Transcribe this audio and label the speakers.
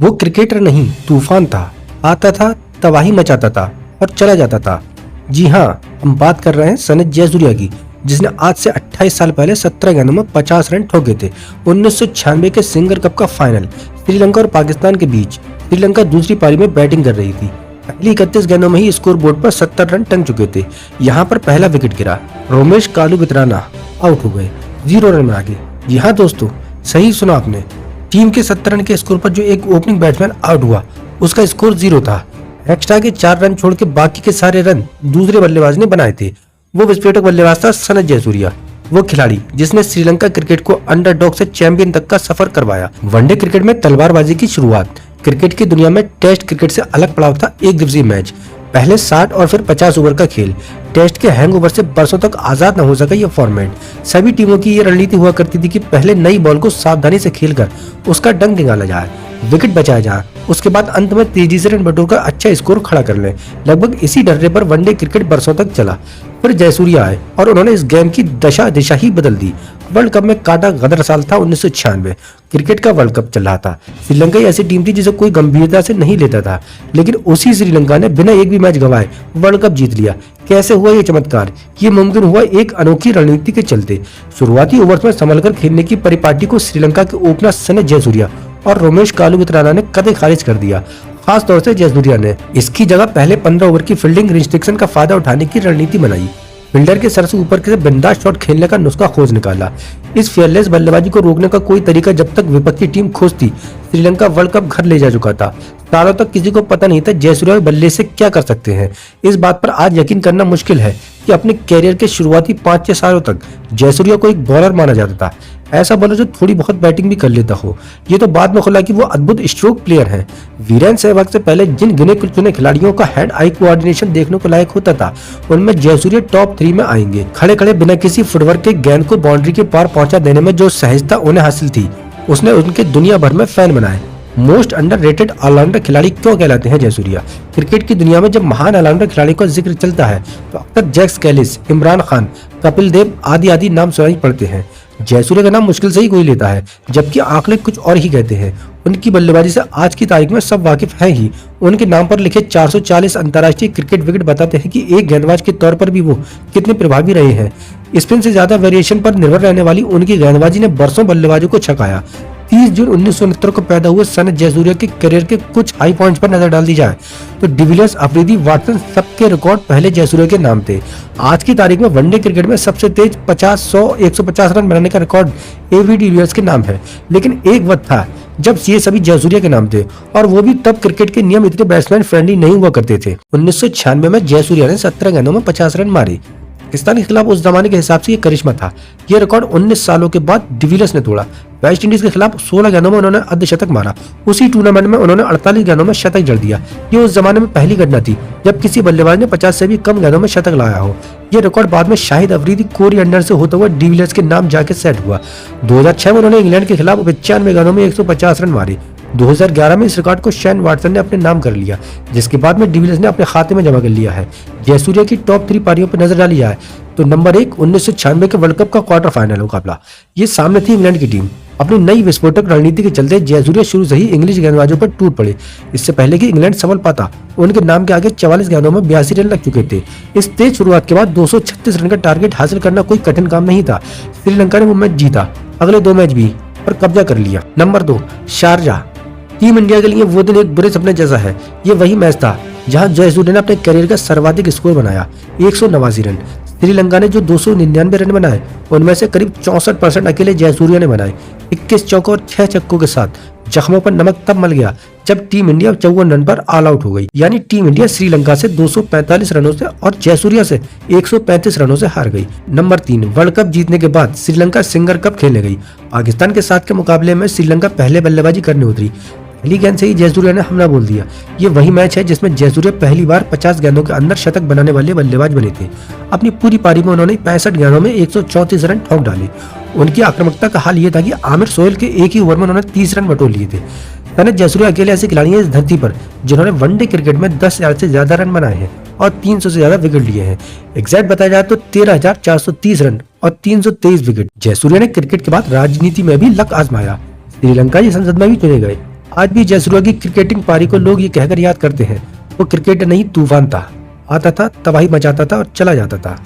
Speaker 1: वो क्रिकेटर नहीं, तूफान था। आता था, तबाही मचाता था और चला जाता था। जी हाँ, हम बात कर रहे हैं सनत जयसूर्या की, जिसने आज से 28 साल पहले 17 गेंदों में 50 रन ठोके थे। 1996 के सिंगर कप का फाइनल श्रीलंका और पाकिस्तान के बीच। श्रीलंका दूसरी पारी में बैटिंग कर रही थी। पहली 31 गेंदों में ही स्कोर बोर्ड पर 70 रन टंग चुके थे। यहाँ पर पहला विकेट गिरा, रोमेश कालुवितराना आउट हो गए 0 रन में आगे। जी हाँ दोस्तों, सही सुना आपने। टीम के 70 रन के स्कोर पर जो एक ओपनिंग बैट्समैन आउट हुआ, उसका स्कोर 0 था। एक्स्ट्रा के 4 रन छोड़ के बाकी के सारे रन दूसरे बल्लेबाज ने बनाए थे। वो विस्फोटक बल्लेबाज था सनत जयसूर्या, वो खिलाड़ी जिसने श्रीलंका क्रिकेट को अंडरडॉग से चैंपियन तक का सफर करवाया। वनडे क्रिकेट में तलवारबाजी की शुरुआत। क्रिकेट की दुनिया में टेस्ट क्रिकेट से अलग पड़ाव था एक दिवसीय मैच, पहले 60 और फिर 50 ओवर का खेल। टेस्ट के हैंगओवर से बरसों तक आजाद न हो सका यह फॉर्मेट। सभी टीमों की ये रणनीति हुआ करती थी कि पहले नई बॉल को सावधानी से खेलकर उसका डंक निकाला जाए, विकेट बचाया जाए, उसके बाद अंत में तेजी से रन बटोर कर अच्छा स्कोर खड़ा कर लें। लगभग इसी डर्रे पर वनडे क्रिकेट बरसों तक चला। फिर जयसूर्या आए और उन्होंने इस गेम की दिशा ही बदल दी। वर्ल्ड कप में काटा गदर साल था 1996। क्रिकेट का वर्ल्ड कप चल रहा था। श्रीलंका ऐसी टीम थी जिसे कोई गंभीरता से नहीं लेता था, लेकिन उसी श्रीलंका ने बिना एक भी मैच गंवाए वर्ल्ड कप जीत लिया। कैसे हुआ ये चमत्कार? ये मुमकिन हुआ एक अनोखी रणनीति के चलते। शुरुआती ओवर्स में संभलकर खेलने की परिपाटी को श्रीलंका के ओपनर सनत जयसूर्या और रोमेश कालुवितराना ने कदे खारिज कर दिया। खास तौर से जयसूर्या ने इसकी जगह पहले 15 ओवर की फील्डिंग रिस्ट्रिक्शन का फायदा उठाने की रणनीति बनाई। फील्डर के सर से ऊपर के बिंदास शॉट खेलने का नुस्खा खोज निकाला। इस फेयरलेस बल्लेबाजी को रोकने का कोई तरीका जब तक विपक्षी टीम खोजती, श्रीलंका वर्ल्ड कप घर ले जा चुका था। सालों तक किसी को पता नहीं था जयसूर्या बल्ले से क्या कर सकते हैं। इस बात पर आज यकीन करना मुश्किल है कि अपने कैरियर के शुरुआती 5-6 सालों तक जयसूर्या को एक बॉलर माना जाता था। ऐसा बॉलर जो थोड़ी बहुत बैटिंग भी कर लेता हो। ये तो बाद में खुला कि वो अद्भुत स्ट्रोक प्लेयर हैं। वीरेंद्र सहवाग से पहले जिन गिने चुने खिलाड़ियों का हैंड आई कोऑर्डिनेशन देखने को लायक होता था, उनमें जयसूर्या टॉप 3 में आएंगे। खड़े खड़े बिना किसी फुटवर्क के गेंद को बाउंड्री के पार पहुंचा देने में जो सहजता उन्हें हासिल थी, उसने उनके दुनिया भर में फैन बनाए। मोस्ट अंडररेटेड ऑलराउंडर खिलाड़ी क्यों कहलाते हैं जयसूर्या? क्रिकेट की दुनिया में जब महान ऑलराउंडर खिलाड़ी का जिक्र चलता है तो अक्सर जैक्स कैलिस, इमरान खान, कपिल देव आदि नाम सुनाई पड़ते हैं। जयसूर्या का नाम मुश्किल से ही कोई लेता है, जबकि आंकड़े कुछ और ही कहते हैं। उनकी बल्लेबाजी से आज की तारीख में सब वाकिफ हैं ही। उनके नाम पर लिखे 440 अंतर्राष्ट्रीय क्रिकेट विकेट बताते हैं कि एक गेंदबाज के तौर पर भी वो कितने प्रभावी रहे हैं। स्पिन से ज्यादा वेरिएशन पर निर्भर रहने वाली उनकी गेंदबाजी ने बरसों बल्लेबाजों को छकाया। 30 जून 1969 को पैदा हुए सनत जयसूर्या के करियर के कुछ हाई पॉइंट्स पर नजर डाल दी जाए तो डिविलियर्स, अफरीदी, वाटसन सबके रिकॉर्ड पहले जयसूर्या के नाम थे। आज की तारीख में वनडे क्रिकेट में सबसे तेज 50, 100, 150 रन बनाने का रिकॉर्ड एबी डिविलियर्स के नाम है। लेकिन एक वक्त था जब ये सभी जयसूर्या के नाम थे, और वो भी तब क्रिकेट के नियम इतने बैट्समैन फ्रेंडली नहीं हुआ करते थे। 1996 में जयसूर्या ने 17 गेंदों में 50 रन मारे। पाकिस्तान के खिलाफ उस जमाने के हिसाब से ये करिश्मा था। यह रिकॉर्ड 19 सालों के बाद डिविलियर्स ने तोड़ा। वेस्ट इंडीज के खिलाफ 16 गेंदों में उन्होंने अर्धशतक मारा। उसी टूर्नामेंट में उन्होंने 48 गेंदों में शतक जड़ दिया। ये उस जमाने में पहली घटना थी जब किसी बल्लेबाज ने 50 से भी कम गेंदों में शतक लाया हो। ये रिकॉर्ड बाद में शाहिद अफरीदी, कोरी अंडर से होता हुआ डिविलियर्स के नाम जाके सेट हुआ। 2006 में उन्होंने इंग्लैंड के खिलाफ 95 गेंदों में 150 रन मारे। 2011 में इस रिकॉर्ड को शेन वाटसन ने अपने नाम कर लिया, जिसके बाद में डिविलियर्स ने अपने खाते में जमा कर लिया है। जयसूर्या की टॉप 3 पारियों पर नजर डाली जाए तो नंबर 1 1996 के वर्ल्ड कप का क्वार्टर फाइनल मुकाबला। ये सामने थी इंग्लैंड की टीम। अपनी नई विस्फोटक रणनीति के चलते जयसूर्या शुरू से ही इंग्लिश गेंदबाजों पर टूट पड़े। इससे पहले कि इंग्लैंड सफल पाता, उनके नाम के आगे 44 गेंदों में 82 रन लग चुके थे। इस तेज शुरुआत के बाद 236 रन का टारगेट हासिल करना कोई कठिन काम नहीं था। श्रीलंका ने वो मैच जीता, अगले 2 मैच भी, और कब्जा कर लिया। Number 2 Sharjah. टीम इंडिया के लिए वो दिन एक बुरे सपने जैसा है। ये वही मैच था जहां जयसूर्या ने अपने करियर का सर्वाधिक स्कोर बनाया, 189 रन। श्रीलंका ने जो 299 रन बनाए, उनमें से करीब 64% अकेले जयसूर्या ने बनाए। 21 चौकों और 6 छक्कों के साथ जख्मों पर नमक तब मल गया जब टीम इंडिया 54 रन पर ऑल आउट हो गई। यानी टीम इंडिया श्रीलंका से 245 रनों से और जयसूर्या से 135 रनों से हार गई। नंबर 3 वर्ल्ड कप जीतने के बाद श्रीलंका सिंगर कप खेलने गई। पाकिस्तान के साथ के मुकाबले में श्रीलंका पहले बल्लेबाजी करने उतरी। पहली गेंद से ही जयसूर्या ने हमला बोल दिया। ये वही मैच है जिसमें जयसूर्या पहली बार 50 गेंदों के अंदर शतक बनाने वाले बल्लेबाज बने थे। अपनी पूरी पारी में उन्होंने 65 गेंदों में 134 रन ठोक डाले। उनकी आक्रामकता का हाल ये था कि आमिर सोहेल के एक ही ओवर में उन्होंने 30 रन बटोर लिए थे। सनत जयसूर्या अकेले ऐसे खिलाड़ी हैं इस धरती पर जिन्होंने वनडे क्रिकेट में 10,000 से ज्यादा रन बनाए हैं और 300 से ज्यादा विकेट लिए हैं। एग्जैक्ट बताया जाए तो 13,430 रन और 323 विकेट। जयसूर्या ने क्रिकेट के बाद राजनीति में भी लक आजमाया। श्रीलंका की संसद में भी चुने गए। आज भी जयसूर्या की क्रिकेटिंग पारी को लोग ये कहकर याद करते हैं, वो क्रिकेटर नहीं तूफान था, आता था, तबाही मचाता था और चला जाता था।